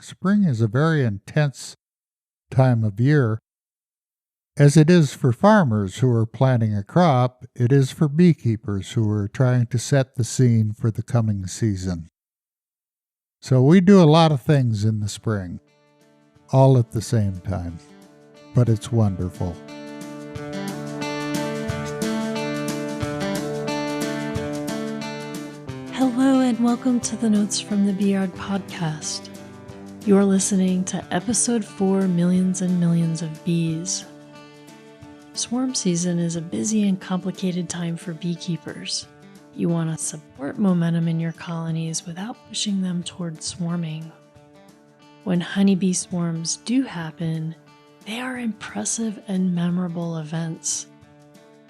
Spring is a very intense time of year. As it is for farmers who are planting a crop, it is for beekeepers who are trying to set the scene for the coming season. So we do a lot of things in the spring, all at the same time, but it's wonderful. Hello and welcome to the Notes from the Beeyard podcast. You're listening to episode 4, Millions and Millions of Bees. Swarm season is a busy and complicated time for beekeepers. You want to support momentum in your colonies without pushing them toward swarming. When honeybee swarms do happen, they are impressive and memorable events.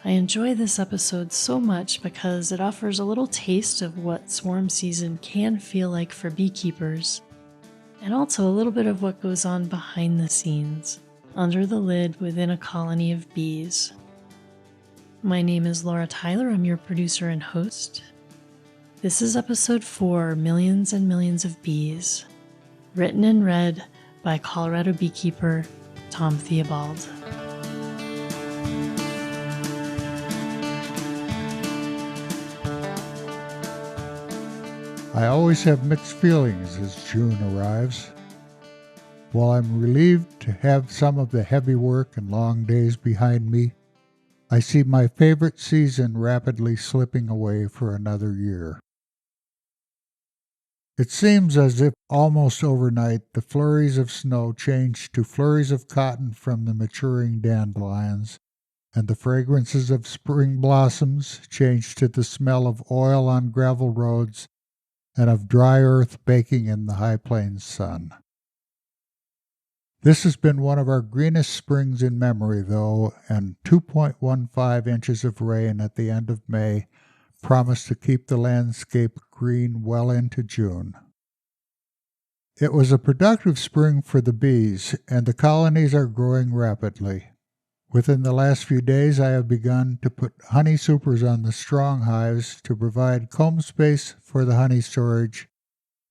I enjoy this episode so much because it offers a little taste of what swarm season can feel like for beekeepers, and also a little bit of what goes on behind the scenes, under the lid within a colony of bees. My name is Laura Tyler, I'm your producer and host. This is episode 4, Millions and Millions of Bees, written and read by Colorado beekeeper Tom Theobald. I always have mixed feelings as June arrives. While I'm relieved to have some of the heavy work and long days behind me, I see my favorite season rapidly slipping away for another year. It seems as if almost overnight the flurries of snow changed to flurries of cotton from the maturing dandelions, and the fragrances of spring blossoms changed to the smell of oil on gravel roads and of dry earth baking in the high plains sun. This has been one of our greenest springs in memory, though, and 2.15 inches of rain at the end of May promise to keep the landscape green well into June. It was a productive spring for the bees, and the colonies are growing rapidly. Within the last few days, I have begun to put honey supers on the strong hives to provide comb space for the honey storage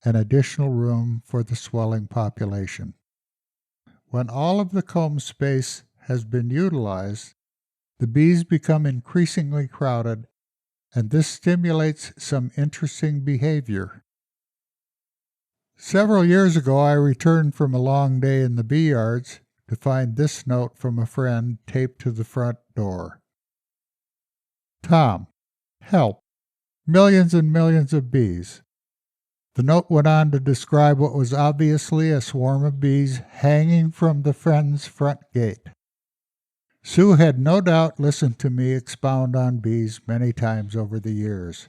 and additional room for the swelling population. When all of the comb space has been utilized, the bees become increasingly crowded, and this stimulates some interesting behavior. Several years ago, I returned from a long day in the bee yards to find this note from a friend taped to the front door. Tom, help, millions and millions of bees. The note went on to describe what was obviously a swarm of bees hanging from the friend's front gate. Sue had no doubt listened to me expound on bees many times over the years,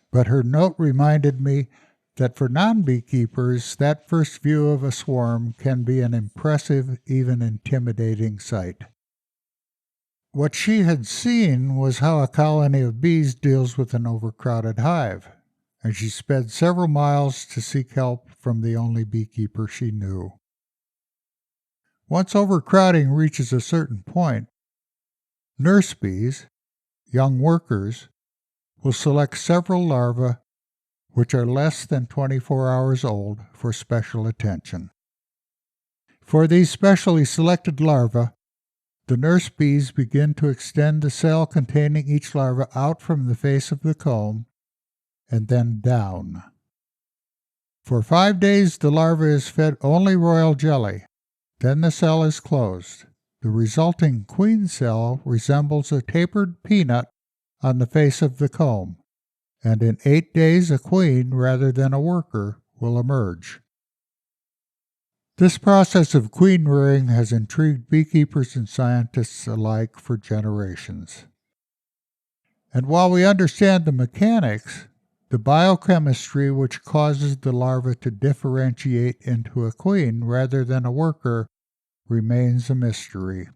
but her note reminded me that for non-beekeepers, that first view of a swarm can be an impressive, even intimidating sight. What she had seen was how a colony of bees deals with an overcrowded hive, and she sped several miles to seek help from the only beekeeper she knew. Once overcrowding reaches a certain point, nurse bees, young workers, will select several larvae which are less than 24 hours old, for special attention. For these specially selected larvae, the nurse bees begin to extend the cell containing each larva out from the face of the comb and then down. For 5 days, the larva is fed only royal jelly. Then the cell is closed. The resulting queen cell resembles a tapered peanut on the face of the comb, and in 8 days a queen rather than a worker will emerge. This process of queen rearing has intrigued beekeepers and scientists alike for generations. And while we understand the mechanics, the biochemistry which causes the larva to differentiate into a queen rather than a worker remains a mystery.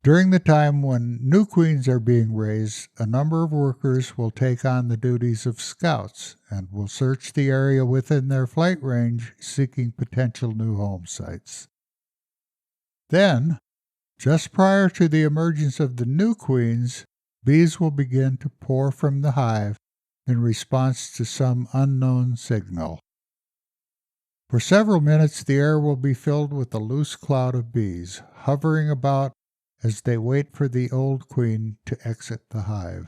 During the time when new queens are being raised, a number of workers will take on the duties of scouts and will search the area within their flight range seeking potential new home sites. Then, just prior to the emergence of the new queens, bees will begin to pour from the hive in response to some unknown signal. For several minutes, the air will be filled with a loose cloud of bees, hovering about as they wait for the old queen to exit the hive.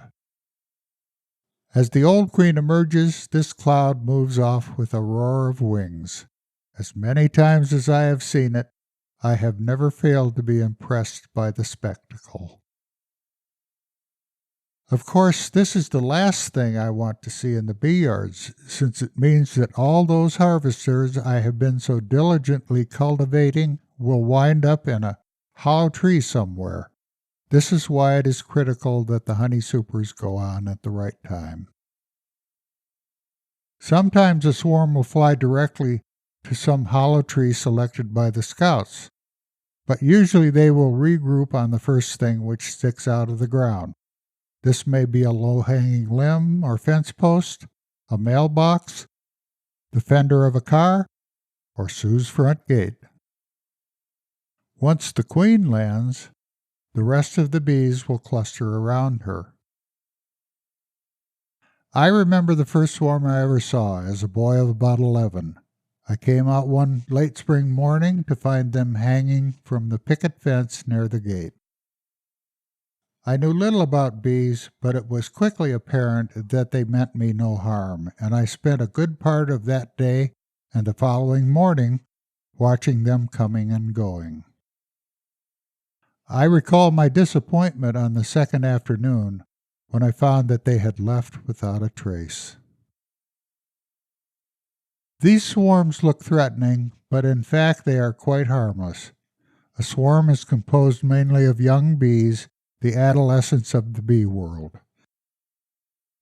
As the old queen emerges, this cloud moves off with a roar of wings. As many times as I have seen it, I have never failed to be impressed by the spectacle. Of course, this is the last thing I want to see in the bee yards, since it means that all those harvesters I have been so diligently cultivating will wind up in a hollow tree somewhere. This is why it is critical that the honey supers go on at the right time. Sometimes a swarm will fly directly to some hollow tree selected by the scouts, but usually they will regroup on the first thing which sticks out of the ground. This may be a low-hanging limb or fence post, a mailbox, the fender of a car, or Sue's front gate. Once the queen lands, the rest of the bees will cluster around her. I remember the first swarm I ever saw as a boy of about 11. I came out one late spring morning to find them hanging from the picket fence near the gate. I knew little about bees, but it was quickly apparent that they meant me no harm, and I spent a good part of that day and the following morning watching them coming and going. I recall my disappointment on the second afternoon when I found that they had left without a trace. These swarms look threatening, but in fact they are quite harmless. A swarm is composed mainly of young bees, the adolescents of the bee world.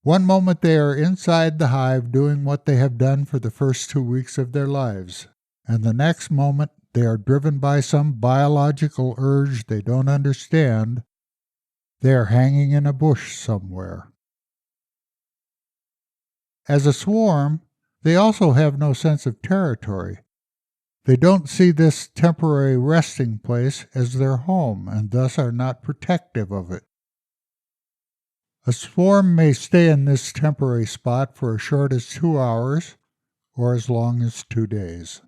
One moment they are inside the hive doing what they have done for the first 2 weeks of their lives, and the next moment they are driven by some biological urge they don't understand. They are hanging in a bush somewhere. As a swarm, they also have no sense of territory. They don't see this temporary resting place as their home and thus are not protective of it. A swarm may stay in this temporary spot for as short as 2 hours or as long as 2 days.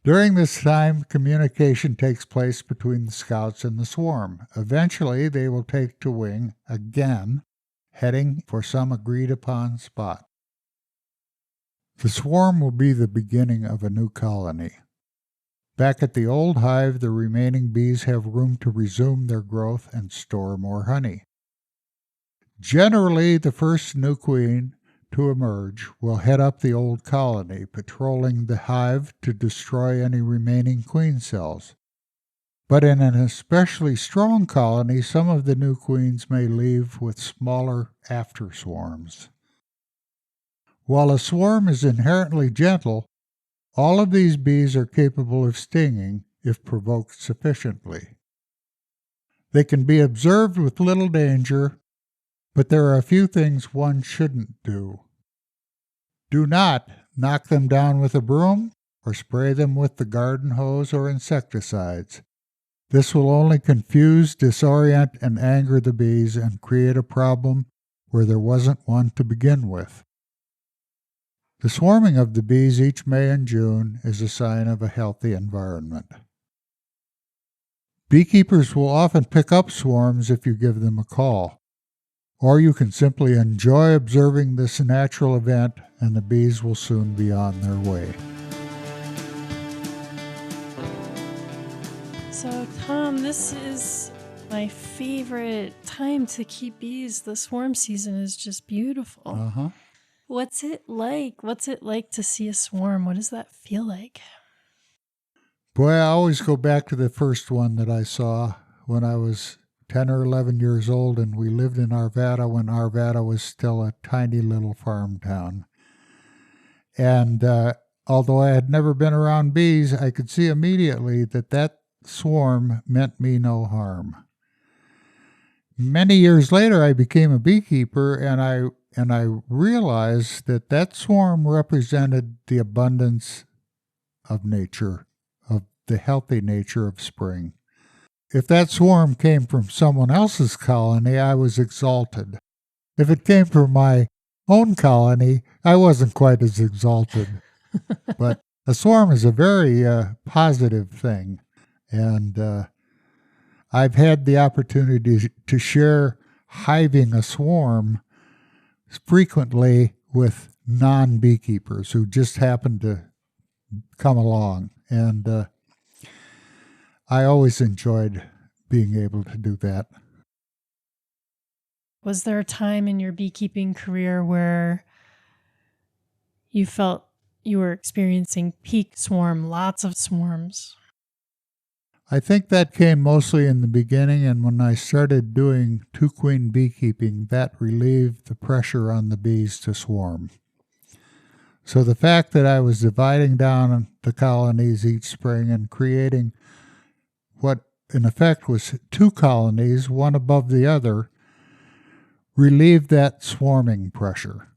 During this time, communication takes place between the scouts and the swarm. Eventually, they will take to wing again, heading for some agreed-upon spot. The swarm will be the beginning of a new colony. Back at the old hive, the remaining bees have room to resume their growth and store more honey. Generally, the first new queen to emerge will head up the old colony, patrolling the hive to destroy any remaining queen cells. But in an especially strong colony, some of the new queens may leave with smaller after-swarms. While a swarm is inherently gentle, all of these bees are capable of stinging if provoked sufficiently. They can be observed with little danger, but there are a few things one shouldn't do. Do not knock them down with a broom or spray them with the garden hose or insecticides. This will only confuse, disorient, and anger the bees and create a problem where there wasn't one to begin with. The swarming of the bees each May and June is a sign of a healthy environment. Beekeepers will often pick up swarms if you give them a call, or you can simply enjoy observing this natural event and the bees will soon be on their way. So, Tom, this is my favorite time to keep bees. The swarm season is just beautiful. What's it like? What's it like to see a swarm? What does that feel like? Boy, I always go back to the first one that I saw when I was 10 or 11 years old, and we lived in Arvada when Arvada was still a tiny little farm town. And although I had never been around bees, I could see immediately that that swarm meant me no harm. Many years later, I became a beekeeper, and I realized that that swarm represented the abundance of nature, of the healthy nature of spring. If that swarm came from someone else's colony, I was exalted. If it came from my own colony, I wasn't quite as exalted. But a swarm is a very positive thing. And I've had the opportunity to share hiving a swarm frequently with non-beekeepers who just happen to come along. And I always enjoyed being able to do that. Was there a time in your beekeeping career where you felt you were experiencing peak swarm, lots of swarms? I think that came mostly in the beginning, and when I started doing two-queen beekeeping, that relieved the pressure on the bees to swarm. So the fact that I was dividing down the colonies each spring and creating what in effect was two colonies, one above the other, relieved that swarming pressure.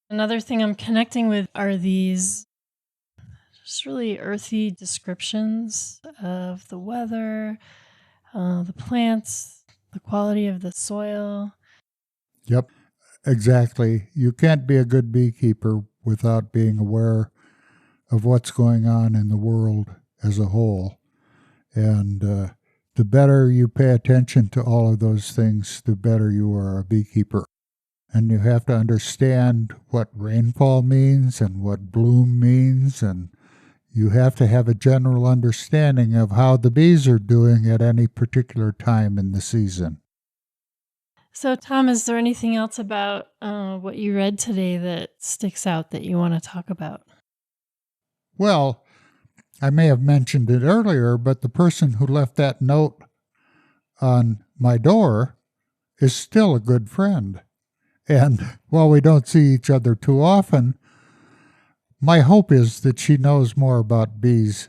Another thing I'm connecting with are these just really earthy descriptions of the weather, the plants, the quality of the soil. Yep, exactly. You can't be a good beekeeper without being aware of what's going on in the world as a whole. And the better you pay attention to all of those things, the better you are a beekeeper. And you have to understand what rainfall means and what bloom means, and you have to have a general understanding of how the bees are doing at any particular time in the season. So, Tom, is there anything else about what you read today that sticks out that you want to talk about? Well, I may have mentioned it earlier, but the person who left that note on my door is still a good friend. And while we don't see each other too often, my hope is that she knows more about bees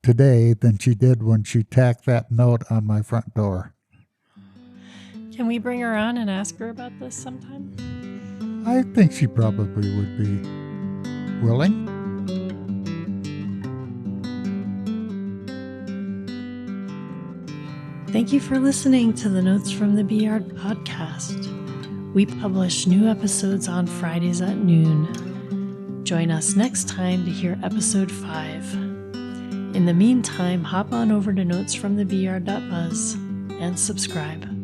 today than she did when she tacked that note on my front door. Can we bring her on and ask her about this sometime? I think she probably would be willing. Thank you for listening to the Notes from the Beeyard podcast. We publish new episodes on Fridays at noon. Join us next time to hear episode 5. In the meantime, hop on over to notesfromthebeeyard.buzz and subscribe.